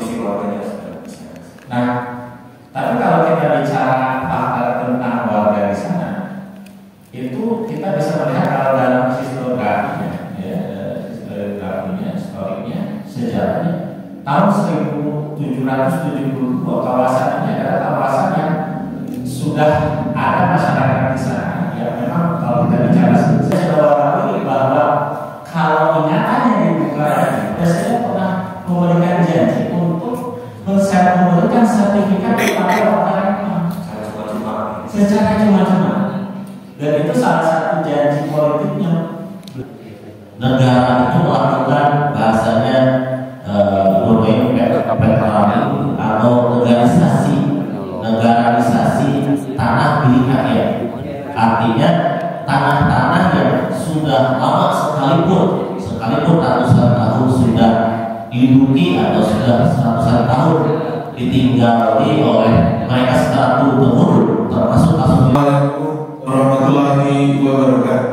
kondisi warganya. Nah, tapi kalau kita bicara fakta tentang warga di sana, itu kita bisa melihat kalau dalam historiografinya, ya, historinya, sejarahnya, tahun 1772 kawasan ini adalah kawasan yang sudah ada masyarakat di sana. Ya, memang kalau kita bicara sebenarnya bahwa kalau ingatannya dibuka, saya pernah memberikan janji untuk memberikan sertifikat kepada orang secara cuma-cuma, dan itu salah satu janji politiknya. Negara itu melakukan bahasanya atau negaranisasi tanah milik rakyat. Artinya tanah-tanah yang sudah lama sekalipun ratusan tahun sudah diduduki atau sudah ratusan tahun ditinggali oleh mereka secara turun-temurun, termasuk kasus warahmatullahi wabarakatuh.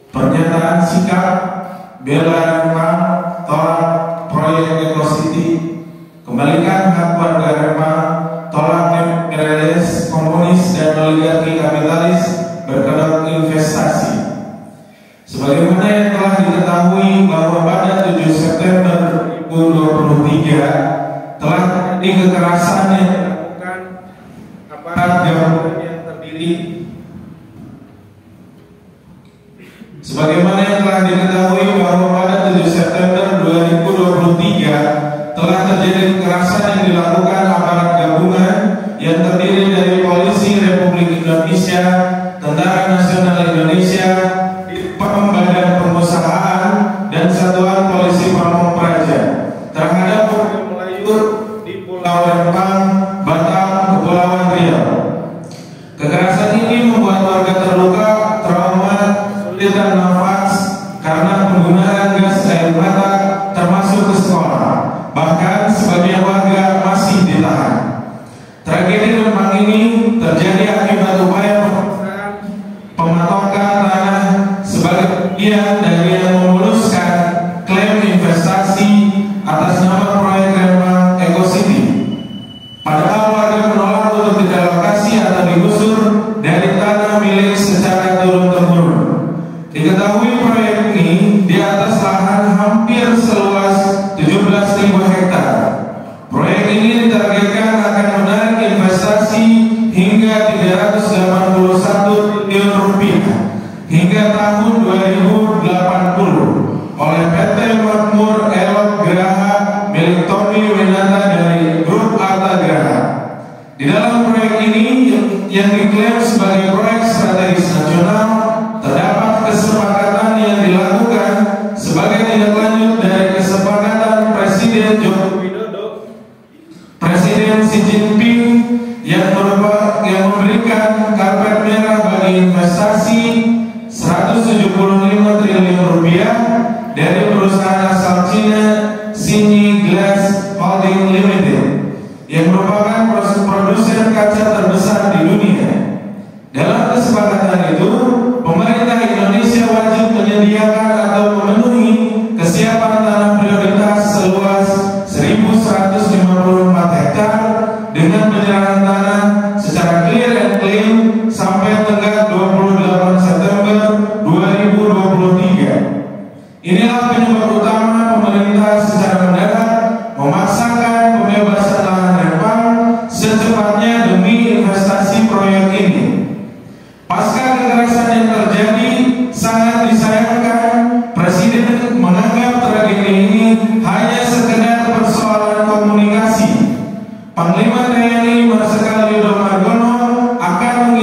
Pernyataan sikap bela Rempang tolak proyek Eco City, kembalikan hak warga Rempang, tolak imperialis, komunis dan oligarki kapitalis berkedok investasi. Sebagaimana yang telah diketahui bahwa pada 7 September 2023 telah terjadi kekerasan yang dilakukan aparat gabungan yang terdiri. Sebagaimana yang telah diketahui bahwa pada 7 September 2023 telah terjadi kekerasan yang dilakukan aparat gabungan yang terdiri dari Polisi Republik Indonesia, Tentara Nasional Indonesia, Badan Pengusahaan, dan Satuan Polisi Pamong Praja terhadap warga Melayu di Pulau Rempang, Batam, Kepulauan Riau. Kekerasan ini membuat warga terluka, trauma, kesulitan nafas karena penggunaan gas air mata termasuk ke sekolah. Bahkan sebagian warga masih ditahan. Tragedi Rempang ini terjadi akibat upaya pematokan tanah sebagai bagian dari yang memuluskan klaim investasi atas nama proyek Rempang Eco City. Padahal warga menolak untuk direlokasi atau digusur dari tanah milik secara turun-temurun. Diketahui proyek ini di atas lahan hampir seluas 17.000 hektar. Proyek ini ditargetkan akan menarik investasi hingga 381 triliun rupiah hingga tahun 2080 oleh PT Makmur Elok Graha milik Tony Winata dari Grup Arta Graha. Di dalam proyek ini yang diklaim sebagai proyek strategis nasional, terdapat kesepakatan yang dilakukan sebagai tindak lanjut dari kesepakatan Presiden Joko Widodo, Presiden Xi Jinping yang memberikan karpet merah bagi investasi 175 triliun rupiah dari perusahaan asal Cina Xinyi Glass Holding Limited yang merupakan produsen kaca terbesar di dunia. Dalam kesepakatan itu, pemerintah Indonesia wajib menyediakan atau memenuhi kesiapan tanah prioritas seluas 1.154 hektar dengan penyerahan tanah secara clear and clean sampai tenggat 28 September 2023. Inilah penyebab utama pemerintah secara mendadak memaksakan pembebasan lahan Rempang secepatnya demi investasi proyek ini. Pasca kekerasan yang terjadi, sangat disayangkan Presiden menganggap tragedi ini hanya sekedar persoalan komunikasi. Panglima TNI Marsikal Yudo Margono akan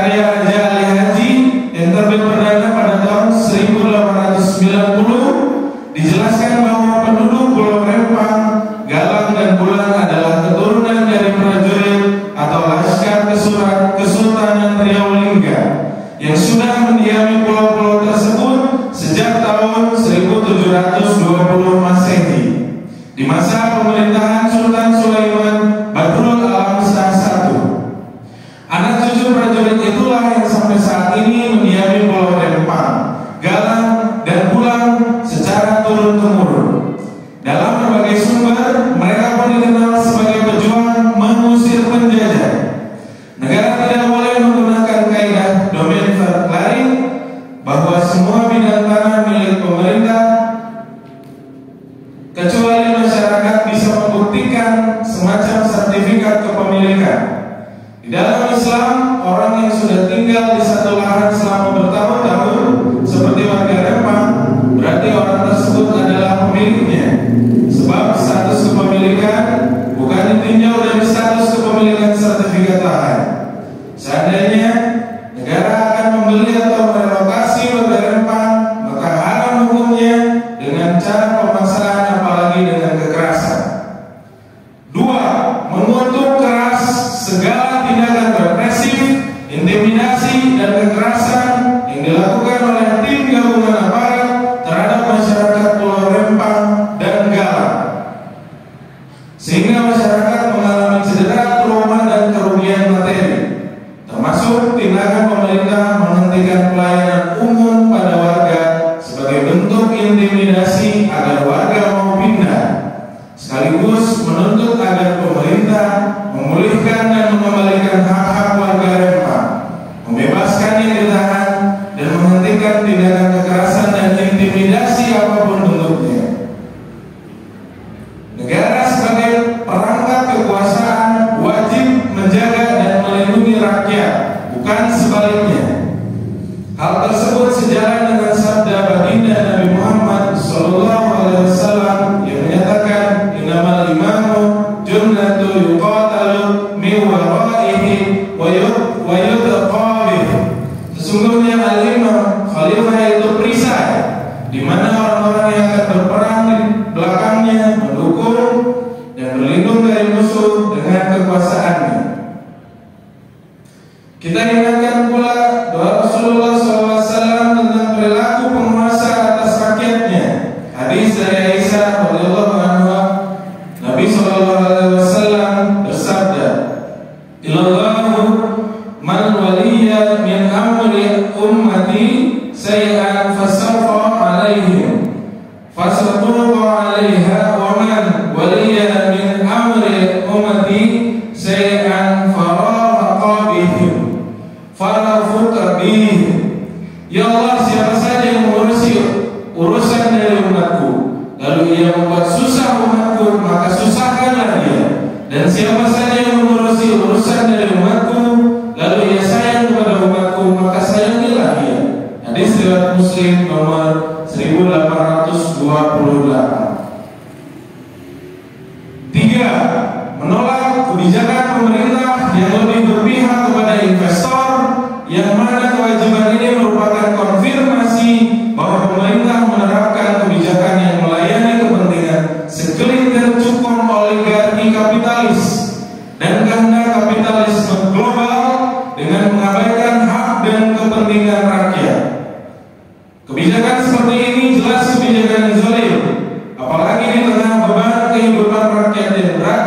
karya Raja Ali Haji yang terbit perdana pada tahun 1890 dijelaskan bahwa penduduk Pulau Rempang, Galang dan Bulang adalah keturunan dari prajurit atau laskar Kesultanan Riau Lingga yang sudah mendiami pulau-pulau tersebut sejak tahun 1720 Masehi di masa pemerintahan Sultan Sulaiman Badrul Alam Shah I. Anak cucu prajurit itulah yang sampai saat ini mendiami Pulau Rempang, Galang dan Bulang secara turun-temurun. Dalam berbagai sumber, mereka pun dikenal sebagai pejuang mengusir penjajah. Negara tidak boleh menggunakan kaidah domain verklaring bahwa semua bidang tanah milik pemerintah kecuali masyarakat bisa membuktikan semacam sertifikat kepemilikan. Di dalam Islam, orang yang sudah tinggal di satu lahan selama bertahun-tahun seperti warga Rempang, berarti orang tersebut adalah pemiliknya. Sebab status kepemilikan bukan ditinjau dari status kepemilikan sertifikat lahan. Seandainya negara akan membeli atau merelokasi warga Rempang, maka haram hukumnya dengan cara pemaksaan apalagi dengan kekerasan. 2. Mengutuk keras segala tindakan represif, intimidasi dan kekerasan yang dilakukan oleh tim gabungan aparat terhadap masyarakat Pulau Rempang dan Galang, sehingga masyarakat mengalami cedera, trauma dan kerugian materi, termasuk tindakan pemerintah menghentikan pelayanan umum pada warga sebagai bentuk intimidasi agar warga mau pindah, sekaligus menuntut agar pemerintah memulihkan dan mengembalikan hak-hak warga Rempang, membebaskan yang ditahan dan menghentikan tindakan kekerasan dan intimidasi apapun bentuknya. Negara sebagai perangkat kekuasaan wajib menjaga dan melindungi rakyat, bukan sebaliknya. Hal tersebut sejalan dengan sabda baginda Nabi Muhammad SAW yang menyatakan, innamal imamu junnatu yuqatalu min waraihi wa yudqabih. Sesungguhnya al-imam khalifah itu perisai, di mana orang-orang yang akan berperang di belakangnya mendukung dan berlindung dari musuh dengan kekuasaannya. Kita ingatkan pula doa Rasulullah SAW tentang perilaku penguasa atas rakyatnya. Hadis dari Aisyah radhiyallahu anha, Nabi SAW bersabda, "Ilallahu man waliya min amri ummati sayyan fasawfa alaihim fasatuqa alaiha wa man waliya min amri ummati sayyan faraqa bihim farafuqa bihim." Ya Allah, siapa saja yang mengurusi urusan dari umatku lalu ia membuat susah umatku, maka susahkanlah dia. Dan siapa saja yang mengurusi urusan dari umatku lalu ia sayang kepada umatku, maka sayangilah dia. Hadis riwayat Muslim nomor 1828. 3. Menolak kebijakan pemerintah yang lebih berpihak kepada investor, yang mana kewajiban ini merupakan konfirmasi bahwa pemerintah menerapkan kebijakan yang melayani kepentingan segelintir cukong oligarki kapitalis dan kehendak kapitalisme global dengan mengabaikan hak dan kepentingan rakyat. Kebijakan seperti ini jelas kebijakan yang zalim, apalagi di tengah beban kehidupan rakyat yang berat.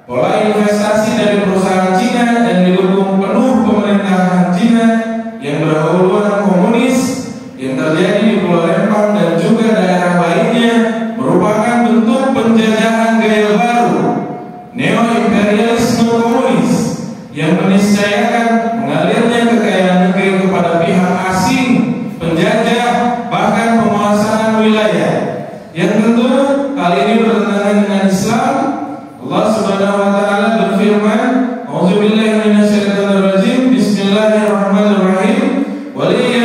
Pola investasi dari perusahaan Cina dan didukung penuh pemerintahan Cina yang berhaluan komunis yang terjadi di Pulau Rempang dan juga daerah lainnya merupakan bentuk penjajahan gaya baru, neo-imperialisme komunis yang meniscayakan mengalirnya kekayaan negeri kepada pihak asing, penjajah, bahkan penguasaan wilayah, yang tentu hal ini bertentangan dengan Islam. Allah Subhanahu wa taala berfirman, "A'udzubillahi minasyaitonir rajim. Bismillahirrahmanirrahim. Waliya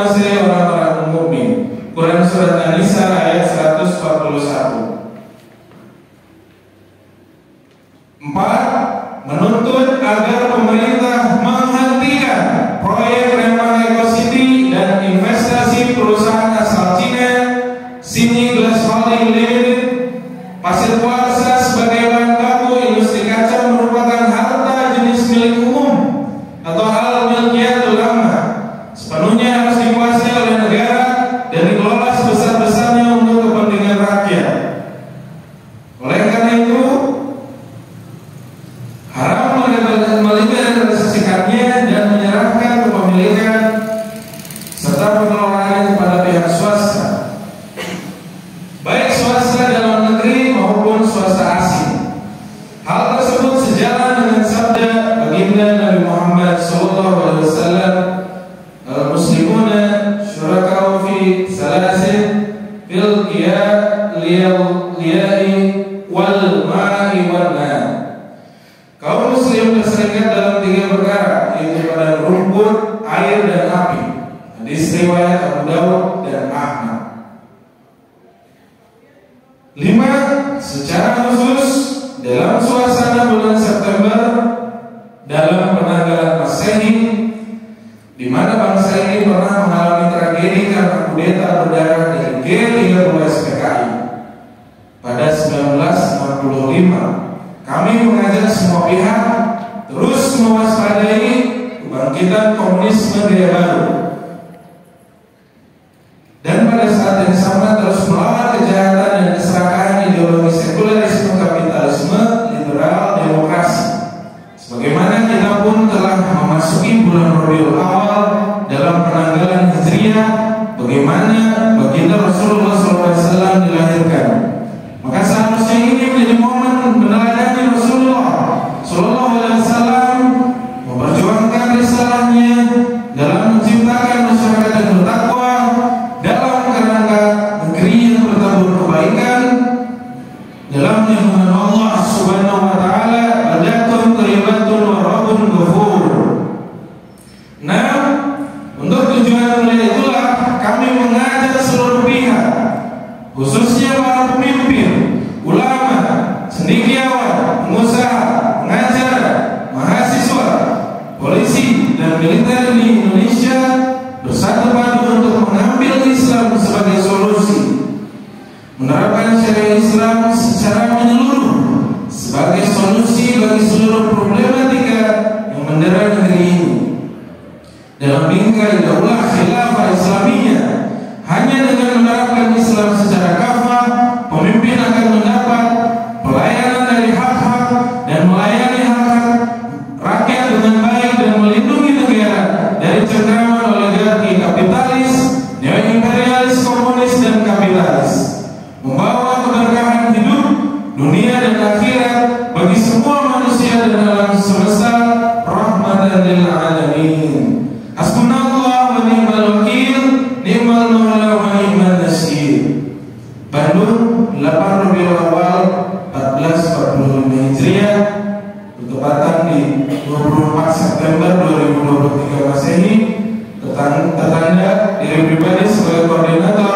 menguasai orang-orang mukmin. Quran surat An-Nisa ayat 141. 4. Menuntut agar pemerintah menghentikan proyek Rembang Eco City dan investasi perusahaan asal Cina Sini Glass Holding Limited. Pasir kuarsa sebagai bahan baku industri kaca merupakan harta jenis milik umum atau hal milkiyatul ammah, sepenuhnya harus dikuasai oleh negara dan dikelola sebesar-besarnya untuk kepentingan rakyat. Oleh karena itu, haram meliberalisasikannya dan menyerahkan kepemilikan serta pengelolaannya kepada pihak swasta, baik swasta dalam negeri maupun swasta asing. Hal tersebut sejalan dengan sabda baginda Nabi Muhammad SAW, al-muslimuna syuraka'u fi salasin fil liyai wal ma'i wal na. Kaum muslim berserikat dalam 3 perkara, yaitu pada rumput, air, dan api. Hadis riwayat Abu Dawud dan Ahmad. 5. Secara khusus dalam suasana bulan September dalam penanggalan Masehi, di mana bangsa ini pernah mengalami tragedi karena kudeta berdarah dari G30 SPKI pada 1965. Kami mengajak semua pihak terus mewaspadai kebangkitan komunisme gaya baru, dan pada saat yang sama terus melawan kejahatan dan keserakahan ideologi sekulerisme, kapitalisme, liberal, demokrasi. Sebagaimana kita pun telah memasuki bulan Rabiul Awal dalam penanggalan Hijriah, bagaimana baginda Rasulullah SAW dilahirkan. Maka seharusnya ini menjadi momen meneladani Rasulullah SAW memperjuangkan risalahnya dalam menciptakan masyarakat yang bertakwa dalam kerangka negeri yang bertabur kebaikan dalam lindungan Allah Subhanahu wa taala. Badatun thayyibatun wa rabbun ghafur. Nah, untuk tujuan mulia itulah kami mengajak seluruh pihak, khususnya para pemimpin, ulama, cendekiawan, pengusaha, pengajar, mahasiswa, polisi, dan militer di Indonesia bersatu padu untuk mengambil Islam sebagai solusi, menerapkan syariat Islam secara menyeluruh sebagai solusi bagi seluruh problematika yang mendera negeri ini. Dalam bingkai daulah khilafah Islamiyah, hanya dengan menerapkan Islam secara kafah, pemimpin akan mendapat pelayanan dari hak-hak dan melayani hak-hak rakyat dengan baik dan melindungi negara dari cengkraman oligarki kapitalis, neo-imperialis, komunis, dan kapitalis, membawa keberkahan hidup, dunia dan akhirat bagi semua manusia dan alam semesta, rahmatan lil alamin. Hasbunallah wa ni'mal wakil, ni'mal maula wa ni'mal nasir. Bandung, 8 Rabiul Awal 1445 Hijriah, bertepatan di 24 September 2023 Masehi. Tertanda diri pribadi sebagai koordinator